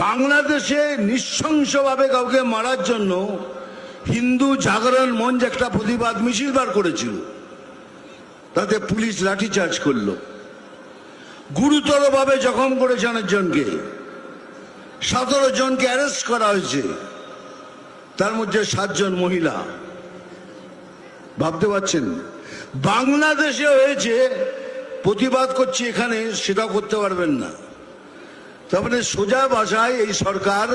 বাংলাদেশে নৃশংসভাবে কাউকে মারার জন্য হিন্দু জাগরণ মঞ্চ একটা প্রতিবাদ মিছিল বার করেছিল, তাতে পুলিশ লাঠিচার্জ করলো, গুরুতরভাবে জখম করেছে অনেকজনকে, 17 জনকে অ্যারেস্ট করা হয়েছে, তার মধ্যে 7 জন মহিলা। ভাবতে পারছেন বাংলাদেশে হয়েছে, প্রতিবাদ করছি এখানে সেটা করতে পারবেন না। তারপরে সোজা ভাষায় এই সরকার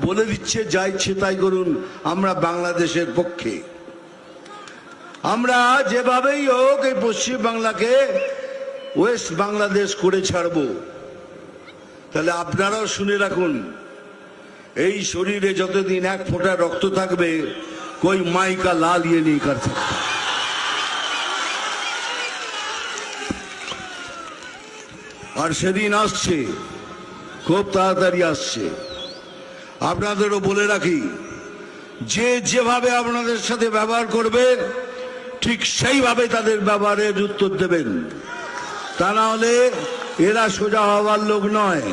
বলে দিচ্ছে যা ইচ্ছে তাই করুন, আমরা বাংলাদেশের পক্ষে। আমরা যেভাবেই হোক এই পশ্চিম বাংলাকে ওয়েস্ট বাংলাদেশ করে ছাড়বো। তাহলে আপনারাও শুনে রাখুন, এই শরীরে যতদিন 1 ফোঁটা রক্ত থাকবে कोई माई का लाल ये नहीं कर सकता। আর সেদিন আসছে, খুব তাড়াতাড়ি আসছে। আপনাদেরও বলে রাখি, যে যেভাবে আপনাদের সাথে ব্যবহার করবে ঠিক সেইভাবে তাদের ব্যবহারের উত্তর দেবেন, তা না হলে এরা সোজা হওয়ার লোক নয়।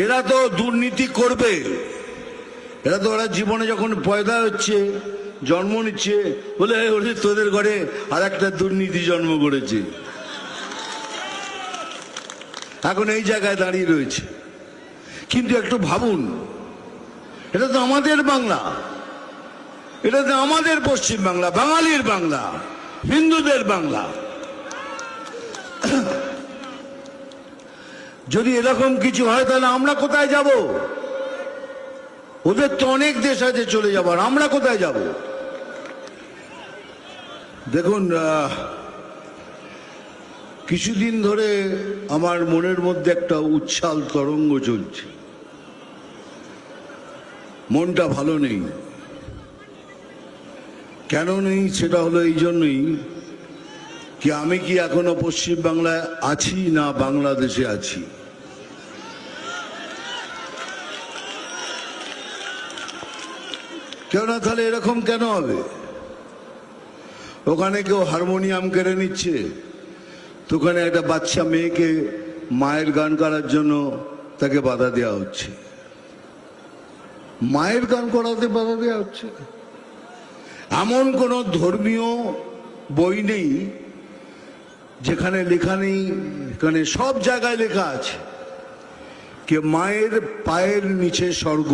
এরা তো দুর্নীতি করবে, এরা তো ওরা জীবনে যখন পয়দা হচ্ছে, জন্ম নিচ্ছে, বলে ওরে তোদের ঘরে আর একটা দুর্নীতি জন্ম করেছে, এখন এই জায়গায় দাঁড়িয়ে রয়েছে। কিন্তু একটু ভাবুন, এটা তো আমাদের বাংলা, এটা তো আমাদের পশ্চিম বাংলা, বাঙালির বাংলা, হিন্দুদের বাংলা। যদি এরকম কিছু হয় তাহলে আমরা কোথায় যাব? ওদের তো অনেক দেশ আছে চলে যাবার, আমরা কোথায় যাব? দেখুন, কিছুদিন ধরে আমার মনের মধ্যে একটা উচ্ছ্বাল তরঙ্গ চলছে, মনটা ভালো নেই। কেন নেই সেটা হলো এই জন্যই কি আমি কি এখনো পশ্চিম বাংলায় আছি না বাংলাদেশে আছি। কেন? তাহলে এরকম কেন হবে? ওখানে কেউ হারমোনিয়াম কেড়ে নিচ্ছে, তো ওখানে একটা বাচ্চা মেয়েকে মায়ের গান করার জন্য তাকে বাধা দেওয়া হচ্ছে, মায়ের গান করাতে বাধা দেওয়া হচ্ছে। এমন কোন ধর্মীয় বই নেই যেখানে লেখা নেই, এখানে সব জায়গায় লেখা আছে যে মায়ের পায়ের নিচে স্বর্গ,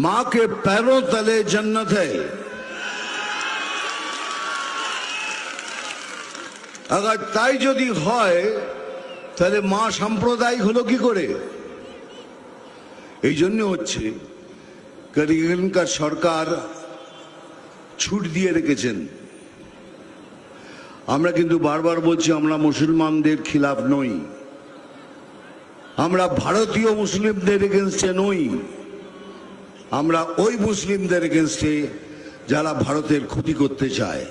मां के पैरों तले जन्नत है। अगर তাই যদি হয় তাহলে মা সাম্প্রদায়িক হলো কি করে? এই জন্য হচ্ছে এখানকার সরকার ছুট দিয়ে রেখেছেন। আমরা কিন্তু বারবার বলছি আমরা মুসলমানদের খিলাফ নই, আমরা ভারতীয় মুসলিমদের এগেনস্টে নই, আমরা ওই মুসলিমদের এগেনস্টে যারা ভারতের ক্ষতি করতে চায়।